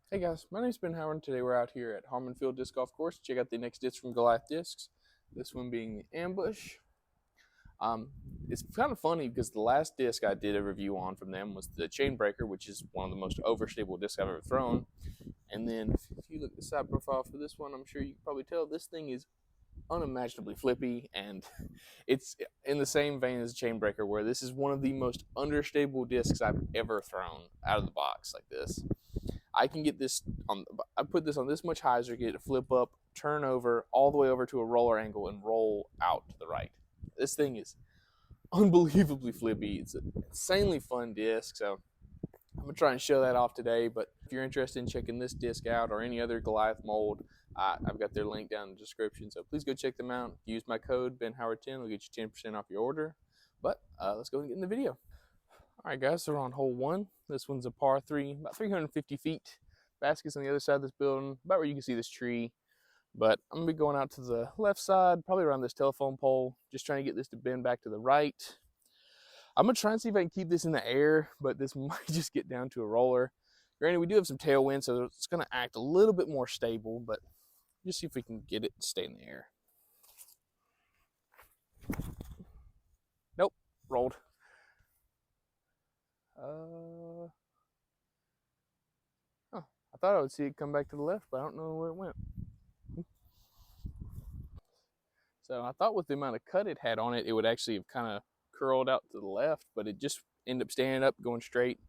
Hey guys, my name's Ben Howard. Today we're out here at Harmon Field Disc Golf Course. Check out the next disc from Goliath Discs. This one being the Ambush. Um, it's kind of funny because the last disc I did a review on from them was the Chain Breaker, which is one of the most overstable discs I've ever thrown. And then if you look at the side profile for this one, I'm sure you can probably tell this thing is unimaginably flippy, and it's in the same vein as Chain Breaker, where this is one of the most understable discs I've ever thrown out of the box like this. I can get this on. I put this on this much hyzer, get it to flip up, turn over, all the way over to a roller angle, and roll out to the right. This thing is unbelievably flippy. It's an insanely fun disc. So I'm gonna try and show that off today. But if you're interested in checking this disc out or any other Goliath mold, I've got their link down in the description. So please go check them out. Use my code BenHoward10. It'll get you 10% off your order. But let's go and get in the video. All right, guys, so we're on hole one. This one's a par three, about 350 feet. Basket's on the other side of this building, about where you can see this tree. But I'm gonna be going out to the left side, probably around this telephone pole, just trying to get this to bend back to the right. I'm gonna try and see if I can keep this in the air, but this might just get down to a roller. Granted, we do have some tailwind, so it's gonna act a little bit more stable, but just see if we can get it to stay in the air. Nope, rolled. Oh, I thought I would see it come back to the left, but I don't know where it went. So I thought with the amount of cut it had on it, it would actually have kind of curled out to the left, but it just ended up standing up, going straight,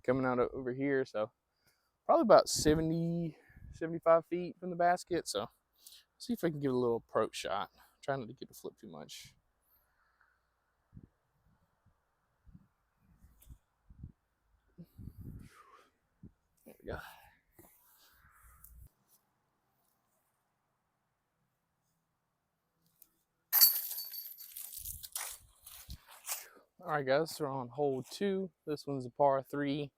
coming out over here. So probably about 70, 75 feet from the basket. So see if I can give it a little approach shot. I'm trying not to get it flip too much. There we go. All right, guys, so we're on hole two. This one's a par three,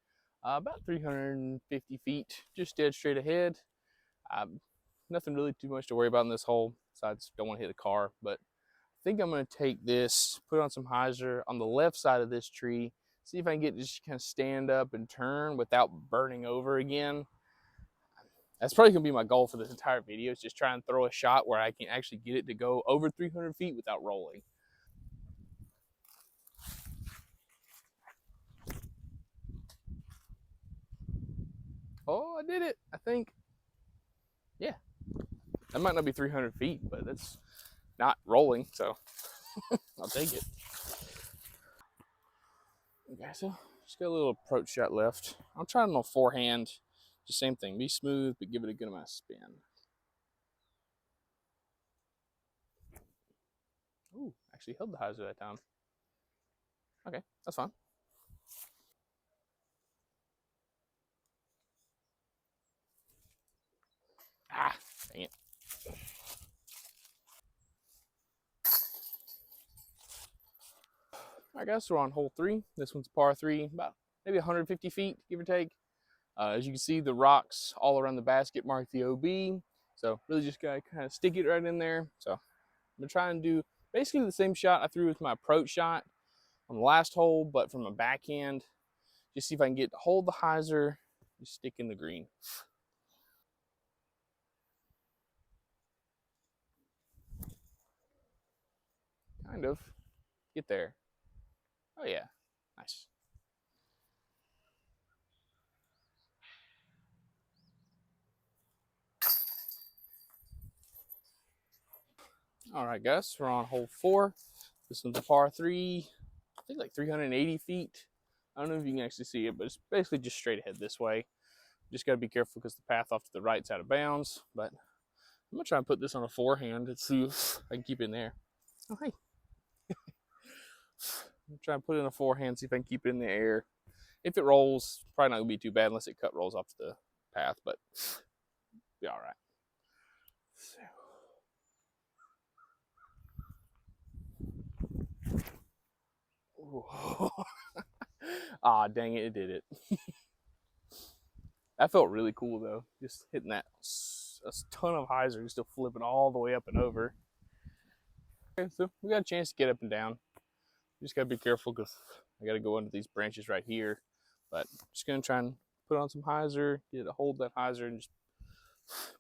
about 350 feet, just dead straight ahead. Nothing really too much to worry about in this hole, besides don't want to hit a car. But I think I'm going to take this, put on some hyzer on the left side of this tree, see if I can get it just kind of stand up and turn without burning over again. That's probably going to be my goal for this entire video, is just try and throw a shot where I can actually get it to go over 300 feet without rolling. Oh, I did it, I think. Yeah. That might not be 300 feet, but that's not rolling, so I'll take it. Okay, so just got a little approach shot left. I'm trying on forehand. Just same thing. Be smooth, but give it a good amount of spin. Ooh, actually held the hyzer that time. Okay, that's fine. Ah, dang it. All right, guys, so we're on hole three. This one's par three, about maybe 150 feet, give or take. As you can see, the rocks all around the basket mark the OB. So really just gotta kind of stick it right in there. So I'm gonna try and do basically the same shot I threw with my approach shot on the last hole, but from a backhand. Just see if I can get hold the hyzer, just stick in the green. Kind of. Get there. Oh yeah, nice. All right, guys, we're on hole four. This one's a par three, I think like 380 feet. I don't know if you can actually see it, but it's basically just straight ahead this way. Just got to be careful because the path off to the right's out of bounds. But I'm gonna try and put this on a forehand and see if I can keep it in there. Oh hey. I'm trying to put it in a forehand, see if I can keep it in the air. If it rolls, probably not gonna be too bad unless it cut rolls off the path, but be all right. So. Ah, dang it, it did it. That felt really cool though, just hitting that a ton of hyzer, still flipping all the way up and over. Okay, so we got a chance to get up and down. Just gotta be careful because I gotta go under these branches right here. But just gonna try and put on some hyzer, get it to hold that hyzer, and just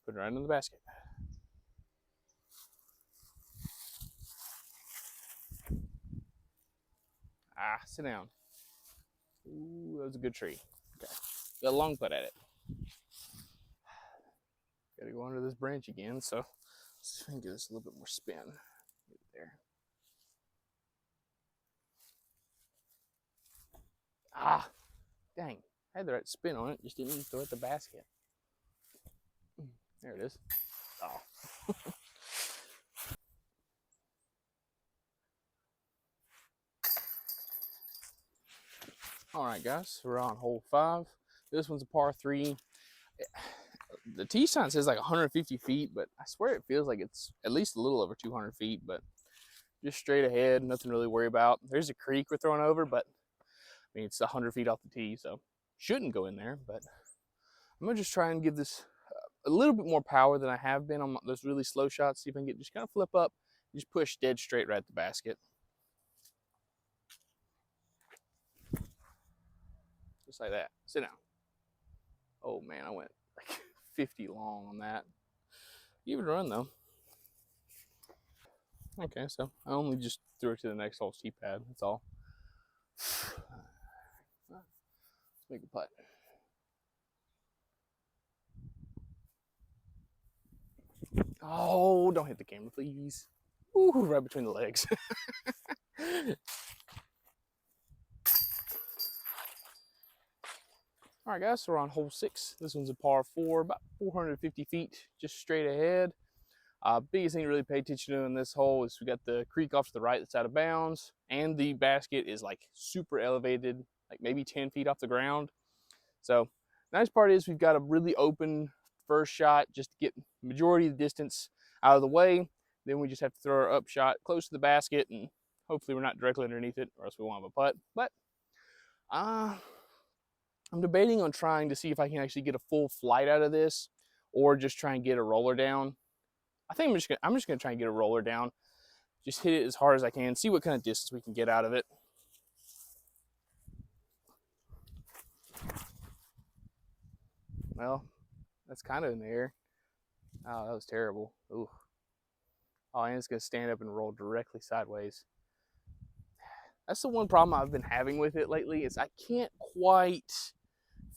put it right in the basket. Ah, sit down. Ooh, that was a good tree. Okay, got a long putt at it. Got to go under this branch again, so let's try and give this a little bit more spin. Get it there. Ah, dang. I had the right spin on it, just didn't throw it at the basket. There it is. Oh. All right, guys, we're on hole 5. This one's a par 3. The tee sign says like 150 feet, but I swear it feels like it's at least a little over 200 feet, but just straight ahead, nothing really to worry about. There's a creek we're throwing over, but I mean, it's 100 feet off the tee, so shouldn't go in there, but I'm gonna just try and give this a little bit more power than I have been on those really slow shots. See if I can get just kind of flip up, just push dead straight right at the basket. Just like that. Sit down. Oh man, I went like 50 long on that. Give it a run though. Okay, so I only just threw it to the next hole's tee pad. That's all. Let's make a putt. Oh, don't hit the camera, please. Ooh, right between the legs. All right, guys, so we're on hole 6. This one's a par 4, about 450 feet, just straight ahead. Biggest thing to really pay attention to in this hole is we got the creek off to the right that's out of bounds, and the basket is like super elevated, like maybe 10 feet off the ground. So nice part is we've got a really open first shot just to get majority of the distance out of the way. Then we just have to throw our up shot close to the basket, and hopefully we're not directly underneath it, or else we won't have a putt. But I'm debating on trying to see if I can actually get a full flight out of this, or just try and get a roller down. I think I'm just gonna try and get a roller down. Just hit it as hard as I can, see what kind of distance we can get out of it. Well, that's kind of in the air. Oh, that was terrible. Ooh. Oh, and it's gonna stand up and roll directly sideways. That's the one problem I've been having with it lately, is I can't quite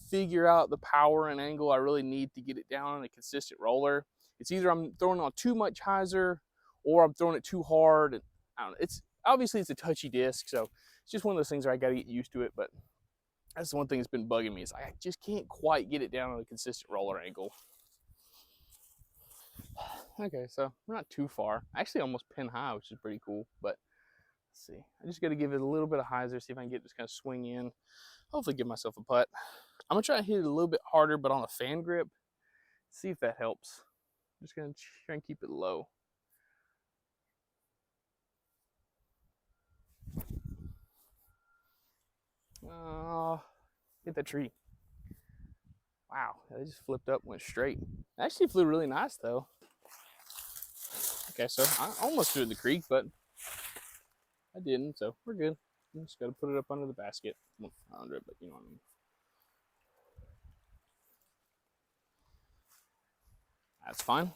figure out the power and angle I really need to get it down on a consistent roller. It's either I'm throwing on too much hyzer, or I'm throwing it too hard. And I don't know. It's obviously it's a touchy disc, so it's just one of those things where I got to get used to it. But that's the one thing that's been bugging me, is I just can't quite get it down on a consistent roller angle. Okay, so we're not too far. Actually, almost pin high, which is pretty cool. But let's see. I just got to give it a little bit of hyzer, see if I can get this kind of swing in. Hopefully, give myself a putt. I'm gonna try to hit it a little bit harder, but on a fan grip. See if that helps. I'm just gonna try and keep it low. Hit the tree. Wow, they just flipped up, went straight. It actually flew really nice though. Okay, so I almost threw it in the creek, but I didn't, so we're good. I'm just gotta put it up under the basket. Well, not under it, but you know what I mean. That's fine.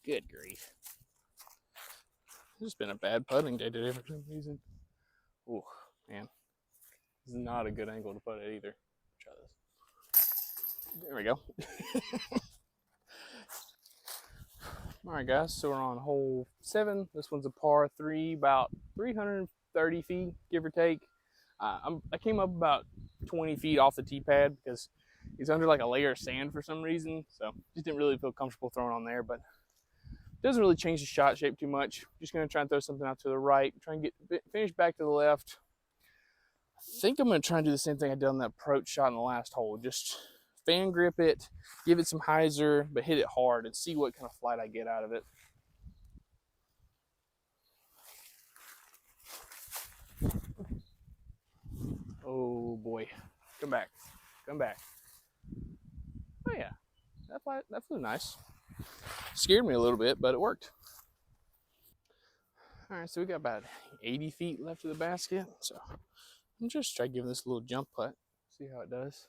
Good grief. It's just been a bad putting day today for some reason. Oh, man. This is not a good angle to put it either. Try this. There we go. All right, guys, so we're on hole 7. This one's a par 3, about 330 feet, give or take. I came up about 20 feet off the tee pad because it's under like a layer of sand for some reason, so just didn't really feel comfortable throwing on there, but it doesn't really change the shot shape too much. Just gonna try and throw something out to the right, try and finish back to the left. I think I'm gonna try and do the same thing I did on that approach shot in the last hole. Just fan grip it, give it some hyzer, but hit it hard and see what kind of flight I get out of it. Oh boy, come back, come back. Oh yeah, that flew nice. Scared me a little bit, but it worked. All right, so we got about 80 feet left of the basket. So I'm just trying to give this a little jump putt, see how it does.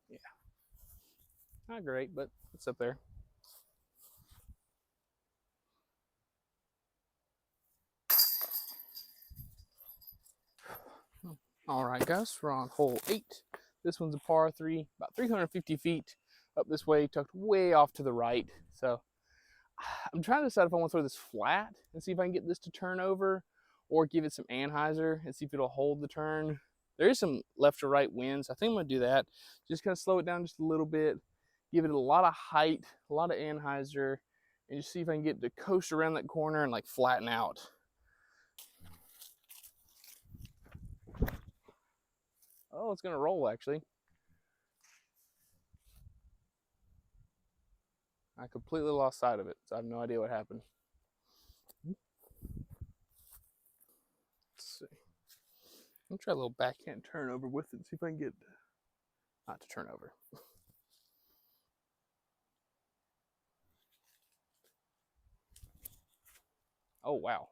Yeah, not great, but it's up there. All right, guys, we're on hole 8. This one's a par 3, about 350 feet up this way, tucked way off to the right. So I'm trying to decide if I want to throw this flat and see if I can get this to turn over, or give it some anhyzer and see if it'll hold the turn. There is some left to right winds. I think I'm going to do that. Just kind of slow it down just a little bit, give it a lot of height, a lot of anhyzer, and just see if I can get to coast around that corner and like flatten out. Oh, it's going to roll actually. I completely lost sight of it, so I have no idea what happened. Let's see. I'm gonna try a little backhand turnover with it, see if I can get not to turn over. Oh wow.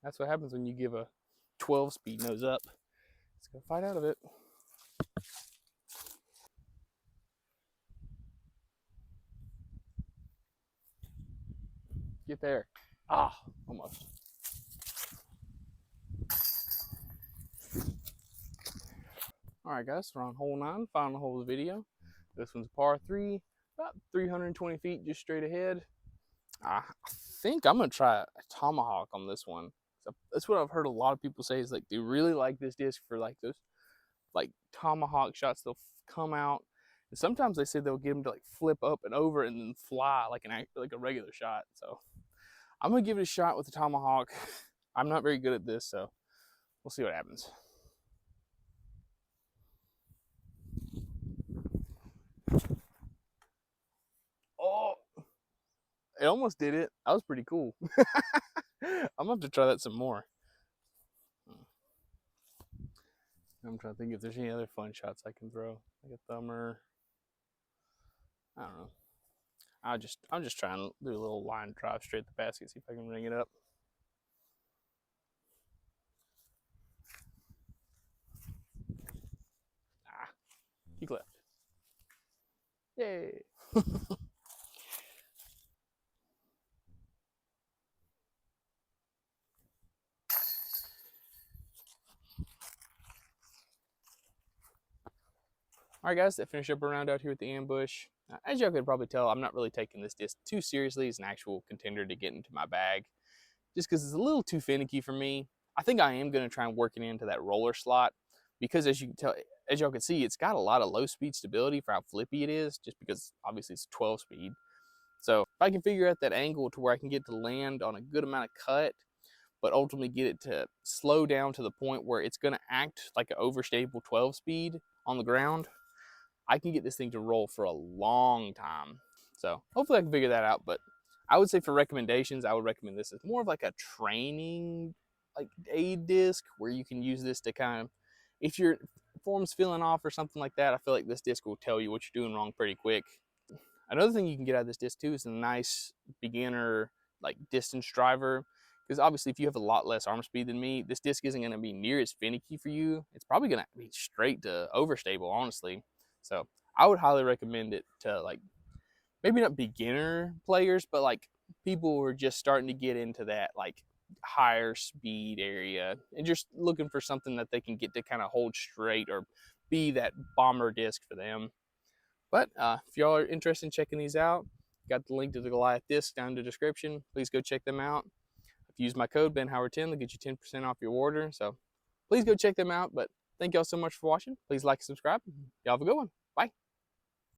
That's what happens when you give a 12 speed nose up. Let's go fight out of it. Get there. Ah, almost. All right, guys, we're on hole 9, final hole of the video. This one's a par 3, about 320 feet just straight ahead. I think I'm gonna try a tomahawk on this one. So that's what I've heard a lot of people say, is like they really like this disc for like those like tomahawk shots. They'll come out, and sometimes they say they'll get them to like flip up and over and then fly like a regular shot. So I'm gonna give it a shot with the tomahawk. I'm not very good at this, so we'll see what happens. Oh, it almost did it. That was pretty cool. I'm gonna have to try that some more. I'm trying to think if there's any other fun shots I can throw, like a thumber. I don't know. I'm just trying to do a little line drive straight at the basket, see if I can ring it up. Ah, peek left. Yay. All right, guys, that finished up a round out here at the ambush. As y'all could probably tell, I'm not really taking this disc too seriously as an actual contender to get into my bag, just because it's a little too finicky for me. I think I am going to try and work it into that roller slot, because as you can tell, as y'all can see, it's got a lot of low speed stability for how flippy it is, just because obviously it's 12 speed. So if I can figure out that angle to where I can get to land on a good amount of cut, but ultimately get it to slow down to the point where it's going to act like an overstable 12 speed on the ground, I can get this thing to roll for a long time. So hopefully I can figure that out. But I would say for recommendations, I would recommend this as more of like a training like aid disc, where you can use this to kind of, if your form's feeling off or something like that, I feel like this disc will tell you what you're doing wrong pretty quick. Another thing you can get out of this disc too is a nice beginner like distance driver, because obviously if you have a lot less arm speed than me, this disc isn't going to be near as finicky for you. It's probably going to be straight to overstable, honestly. So I would highly recommend it to like maybe not beginner players, but like people who are just starting to get into that like higher speed area and just looking for something that they can get to kind of hold straight or be that bomber disc for them. But if y'all are interested in checking these out, got the link to the Goliath disc down in the description. Please go check them out. If you use my code BenHoward10, they'll get you 10% off your order. So please go check them out. But thank y'all so much for watching. Please like and subscribe. Y'all have a good one. Bye.